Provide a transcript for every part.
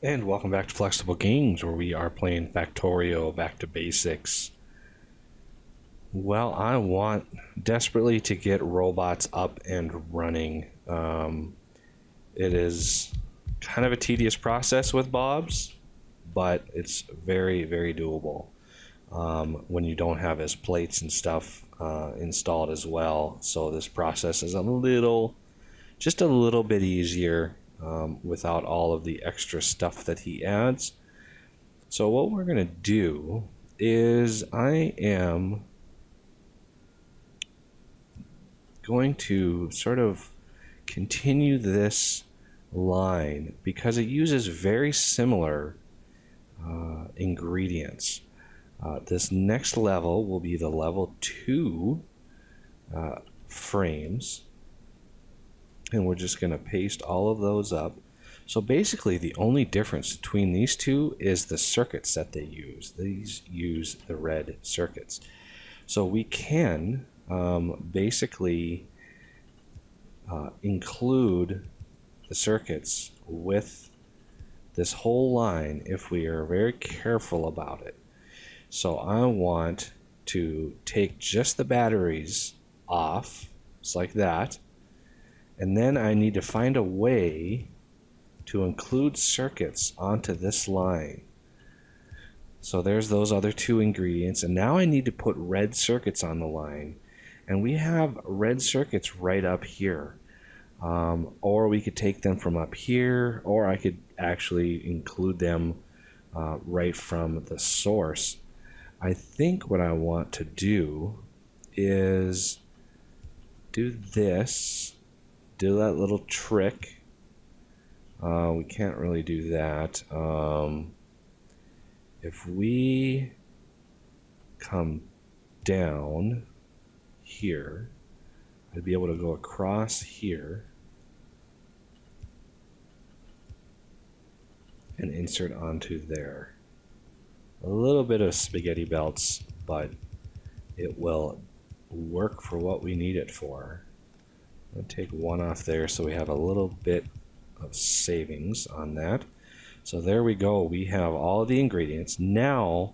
And welcome back to Flexible Games, where we are playing Factorio back to basics. Well, I want desperately to get robots up and running. It is kind of a tedious process with Bob's, but it's very, very doable when you don't have his plates and stuff installed as well. So this process is just a little bit easier without all of the extra stuff that he adds. So what we're going to do is I am going to sort of continue this line because it uses very similar ingredients. This next level will be the level 2 frames, and we're just going to paste all of those up. So basically the only difference between these two is the circuits that they use. These use the red circuits. So we can basically include the circuits with this whole line if we are very careful about it. So I want to take just the batteries off, just like that. And then I need to find a way to include circuits onto this line. So there's those other two ingredients. And now I need to put red circuits on the line. And we have red circuits right up here. Or we could take them from up here, or I could actually include them right from the source. I think what I want to do is do this. Do that little trick. We can't really do that. If we come down here, I'd be able to go across here and insert onto there. A little bit of spaghetti belts, but it will work for what we need it for. I'll take one off there so we have a little bit of savings on that. So there we go. We have all the ingredients. Now,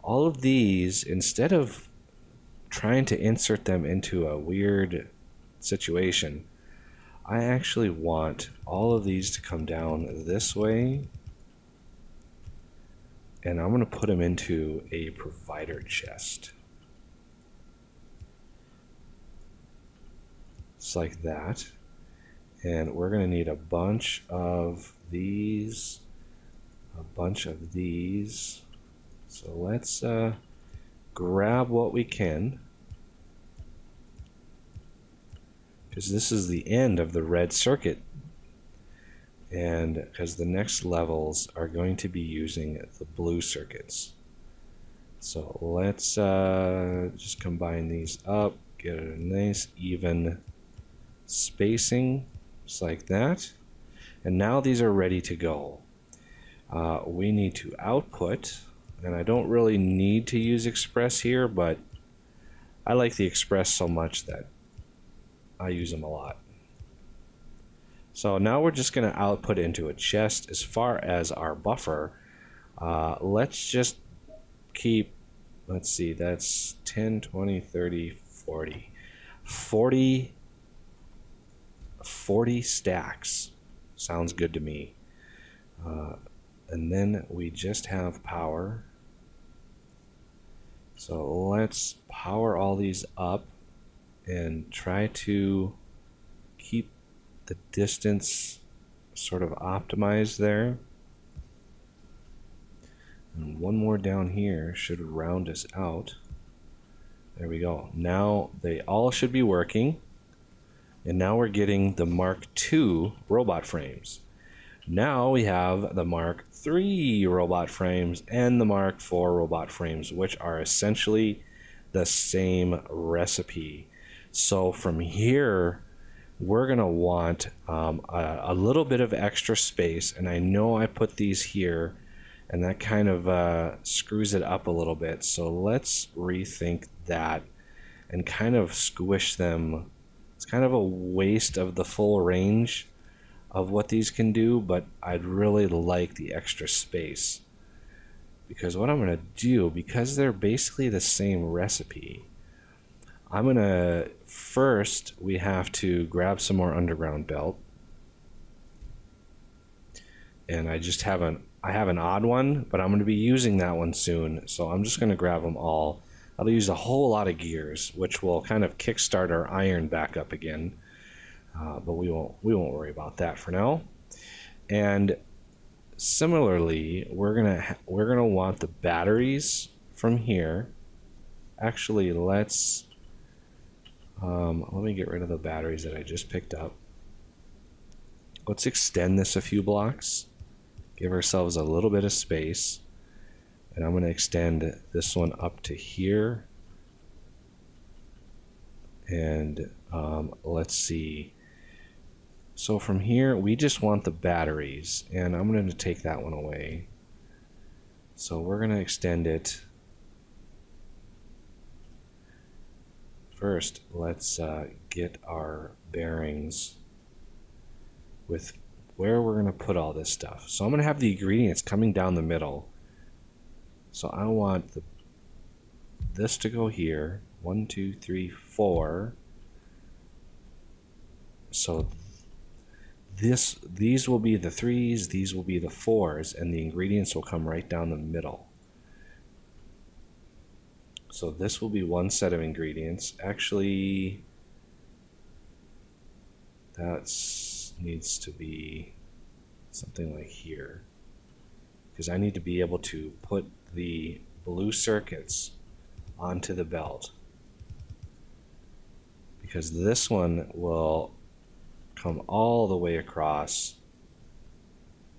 all of these, instead of trying to insert them into a weird situation, I actually want all of these to come down this way. And I'm going to put them into a provider chest. Just like that. And we're going to need a bunch of these, So let's grab what we can, because this is the end of the red circuit, and because the next levels are going to be using the blue circuits. So let's just combine these up, get a nice even spacing, just like that. And now these are ready to go. We need to output, and I don't really need to use Express here, but I like the Express so much that I use them a lot. So now we're just going to output into a chest. As far as our buffer, let's just keep, let's see, that's 10, 20, 30, 40 stacks. Sounds good to me. And then we just have power. So let's power all these up and try to keep the distance sort of optimized there. And one more down here should round us out. There we go. Now they all should be working. And now we're getting the Mark II robot frames. Now we have the Mark III robot frames and the Mark IV robot frames, which are essentially the same recipe. So from here, we're going to want a little bit of extra space. And I know I put these here, and that kind of screws it up a little bit. So let's rethink that and kind of squish them. It's kind of a waste of the full range of what these can do, but I'd really like the extra space. Because what I'm going to do, because they're basically the same recipe, I'm going to, first we have to grab some more underground belt. And I have an odd one, but I'm going to be using that one soon. So I'm just going to grab them all. I'll use a whole lot of gears, which will kind of kickstart our iron back up again. But we won't worry about that for now. And similarly, we're gonna want the batteries from here. Actually, let me get rid of the batteries that I just picked up. Let's extend this a few blocks. Give ourselves a little bit of space. And I'm going to extend this one up to here. And let's see. So from here, we just want the batteries. And I'm going to take that one away. So we're going to extend it. First, let's get our bearings with where we're going to put all this stuff. So I'm going to have the ingredients coming down the middle. So I want this to go here. 1, 2, 3, 4. So these will be the 3s, these will be the 4s, and the ingredients will come right down the middle. So this will be one set of ingredients. Actually, that needs to be something like here, because I need to be able to put the blue circuits onto the belt, because this one will come all the way across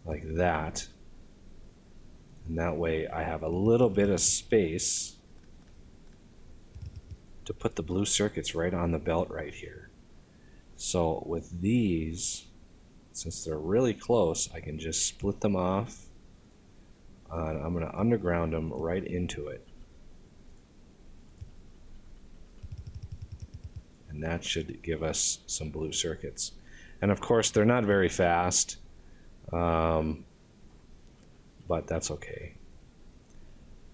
like that, and that way I have a little bit of space to put the blue circuits right on the belt right here. So with these, since they're really close, I can just split them off. I'm going to underground them right into it. And that should give us some blue circuits. And of course, they're not very fast, but that's okay.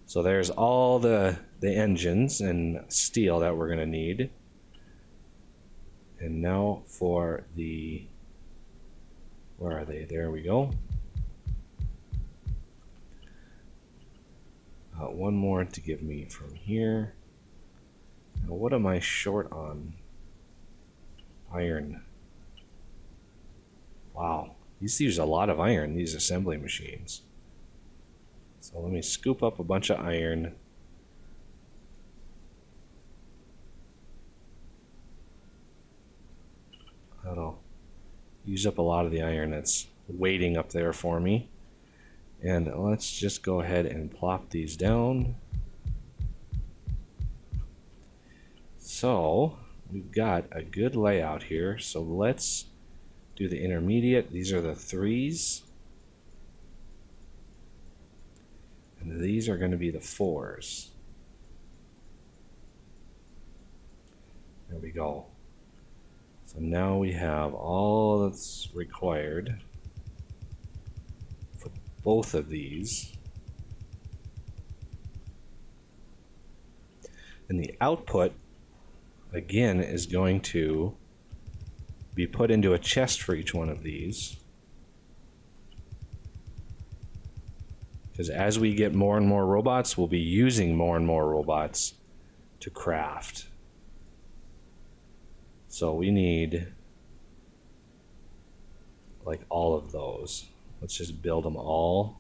So there's all the engines and steel that we're going to need. And now for the, where are they? There we go. One more to give me from here. Now, what am I short on? Iron. Wow, these use a lot of iron, these assembly machines. So let me scoop up a bunch of iron. That'll use up a lot of the iron that's waiting up there for me. And let's just go ahead and plop these down. So we've got a good layout here. So let's do the intermediate. These are the 3s. And these are going to be the 4s. There we go. So now we have all that's required for both of these. And the output, again, is going to be put into a chest for each one of these. Because as we get more and more robots, we'll be using more and more robots to craft. So we need like all of those. Let's just build them all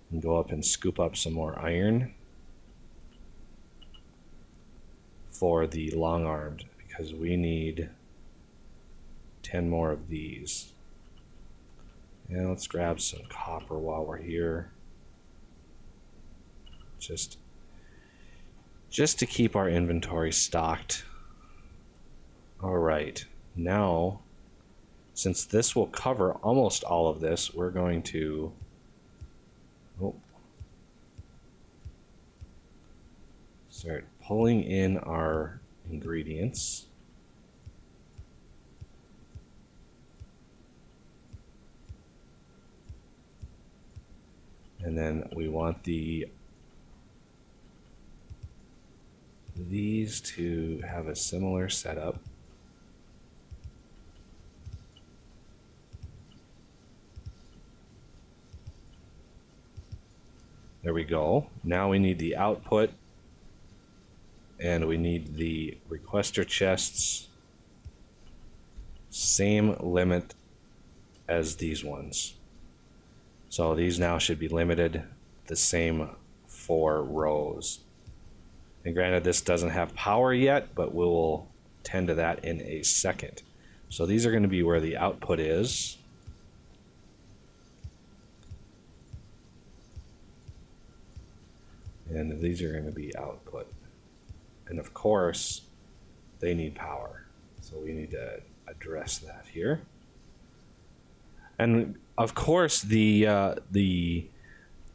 and go up and scoop up some more iron for the long-armed, because we need 10 more of these. And let's grab some copper while we're here. Just to keep our inventory stocked. All right, now, since this will cover almost all of this, we're going to start pulling in our ingredients. And then we want these to have a similar setup. There we go. Now we need the output, and we need the requester chests. Same limit as these ones. So these now should be limited the same 4 rows. And granted, this doesn't have power yet, but we will tend to that in a second. So these are going to be where the output is. And these are going to be output. And of course, they need power. So we need to address that here. And of course, the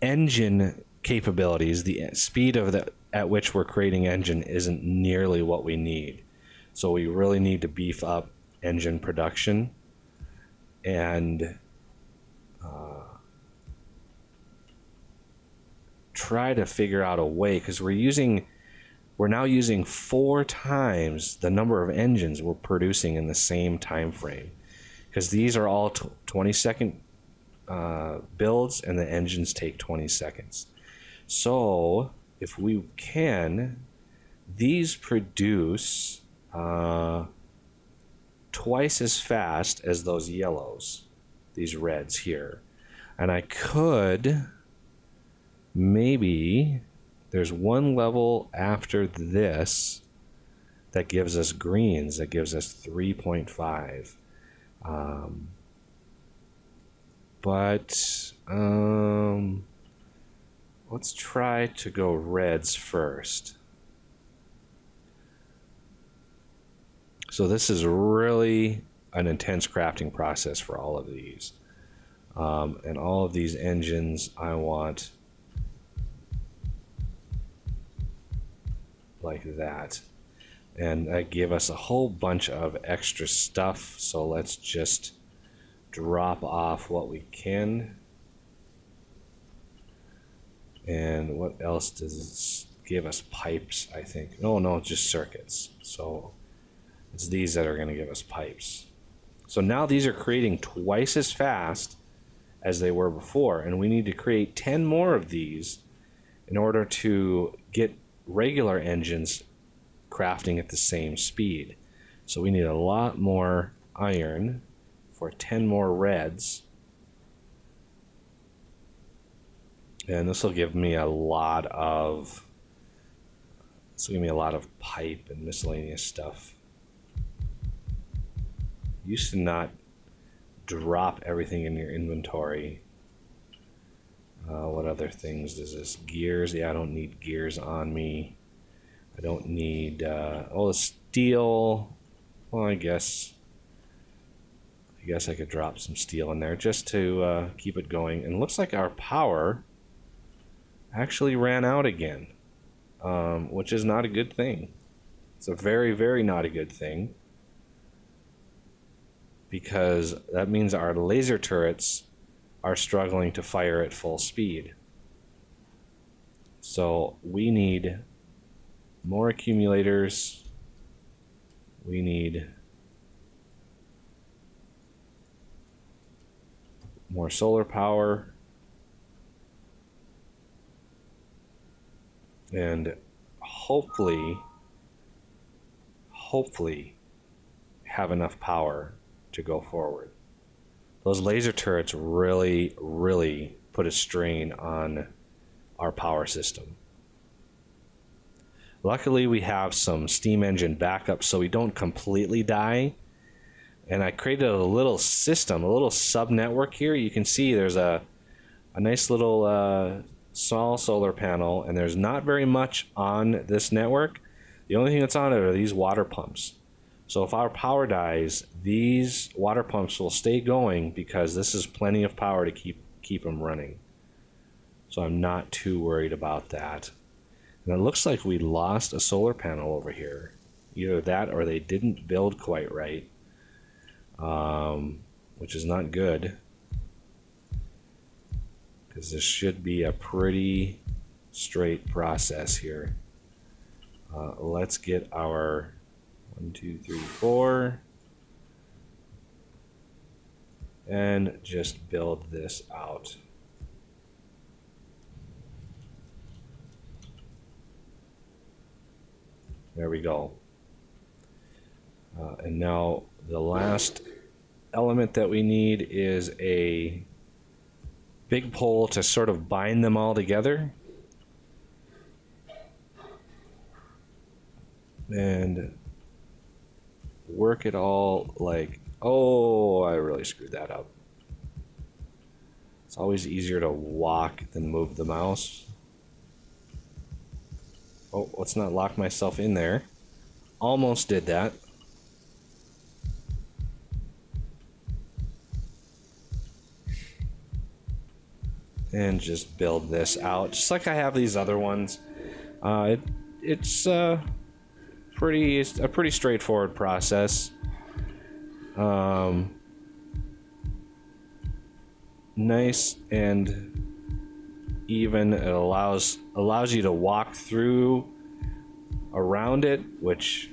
engine capabilities, the speed of at which we're creating engine isn't nearly what we need. So we really need to beef up engine production and try to figure out a way, because we're now using 4 times the number of engines we're producing in the same time frame, because these are all 20-second builds, and the engines take 20 seconds. So if we can, these produce twice as fast as those yellows, these reds here. And I could maybe, there's one level after this that gives us greens, that gives us 3.5. But let's try to go reds first. So this is really an intense crafting process for all of these. And all of these engines I want like that. And that gave us a whole bunch of extra stuff. So let's just drop off what we can. And what else does it give us? Pipes, I think. No, just circuits. So it's these that are going to give us pipes. So now these are creating twice as fast as they were before, and we need to create 10 more of these in order to get regular engines crafting at the same speed. So we need a lot more iron for 10 more reds. And this will give me a lot of pipe and miscellaneous stuff. Used to not drop everything in your inventory. What other things does this? Gears? Yeah, I don't need gears on me. I don't need the steel. Well, I guess I could drop some steel in there just to keep it going. And it looks like our power actually ran out again, which is not a good thing. It's a very, very not a good thing, because that means our laser turrets are struggling to fire at full speed. So we need more accumulators. We need more solar power. And hopefully have enough power to go forward. Those laser turrets really, really put a strain on our power system. Luckily, we have some steam engine backup so we don't completely die. And I created a little system, a little sub-network here. You can see there's a nice little small solar panel, and there's not very much on this network. The only thing that's on it are these water pumps. So if our power dies, these water pumps will stay going, because this is plenty of power to keep them running. So I'm not too worried about that. And it looks like we lost a solar panel over here. Either that or they didn't build quite right, which is not good. because this should be a pretty straight process here. Let's get our 1, 2, 3, 4 and just build this out. There we go. And now the last element that we need is a big pole to sort of bind them all together. And work it all like, oh, I really screwed that up. It's always easier to walk than move the mouse. Oh, let's not lock myself in there. Almost did that. And just build this out, just like I have these other ones. It's a pretty straightforward process. Nice and even. It allows you to walk through around it, which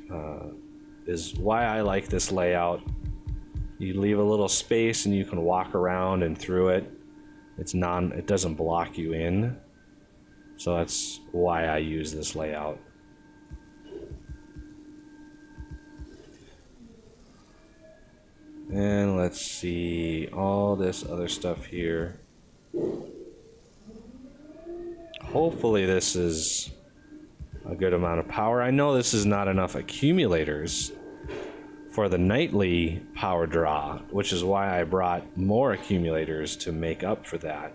is why I like this layout. You leave a little space and you can walk around and through it. It doesn't block you in. So that's why I use this layout. And let's see all this other stuff here. Hopefully this is a good amount of power. I know this is not enough accumulators for the nightly power draw, which is why I brought more accumulators to make up for that.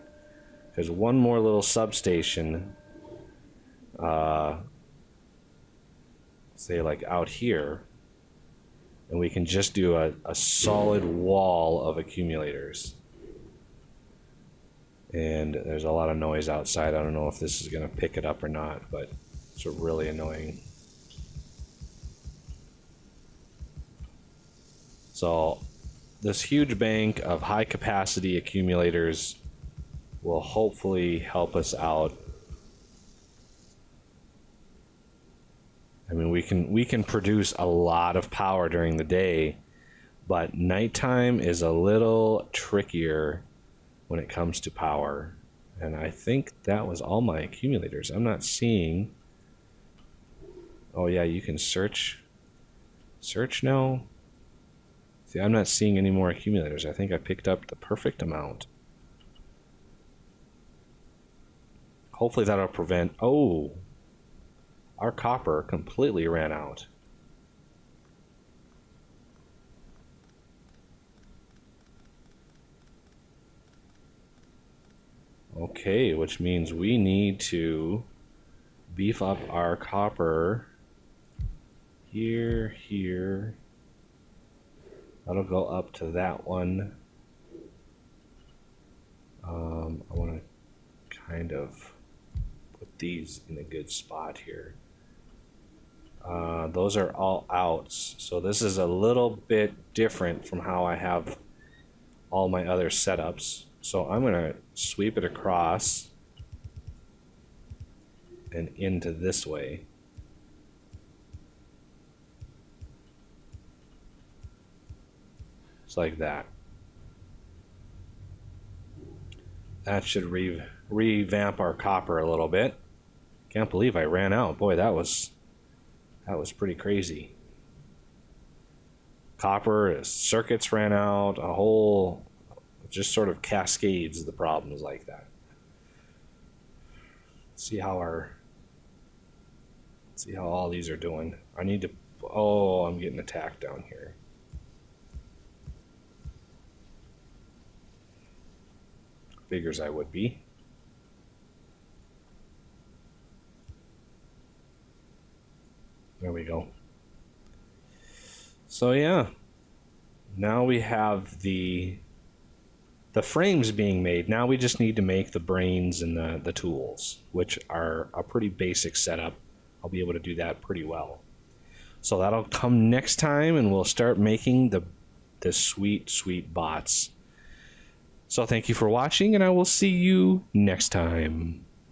There's one more little substation, say like out here, and we can just do a solid wall of accumulators. And there's a lot of noise outside. I don't know if this is going to pick it up or not, but it's really annoying. So this huge bank of high capacity accumulators will hopefully help us out. I mean, we can produce a lot of power during the day, but nighttime is a little trickier when it comes to power. And I think that was all my accumulators. I'm not seeing. Oh yeah, you can search now. See, I'm not seeing any more accumulators. I think I picked up the perfect amount. Hopefully that'll prevent... Oh! Our copper completely ran out. Okay, which means we need to beef up our copper here. That'll go up to that one. I want to kind of put these in a good spot here. Those are all outs, so this is a little bit different from how I have all my other setups. So I'm going to sweep it across and into this way. Just like that. That should revamp our copper a little bit. Can't believe I ran out. Boy, that was pretty crazy. Copper, circuits ran out, a whole, just sort of cascades the problems like that. See how all these are doing. I need to, oh, I'm getting attacked down here. Figures I would be. There we go. So yeah, now we have the frames being made. Now we just need to make the brains and the tools, which are a pretty basic setup. I'll be able to do that pretty well. So that'll come next time, and we'll start making the sweet bots. So thank you for watching, and I will see you next time.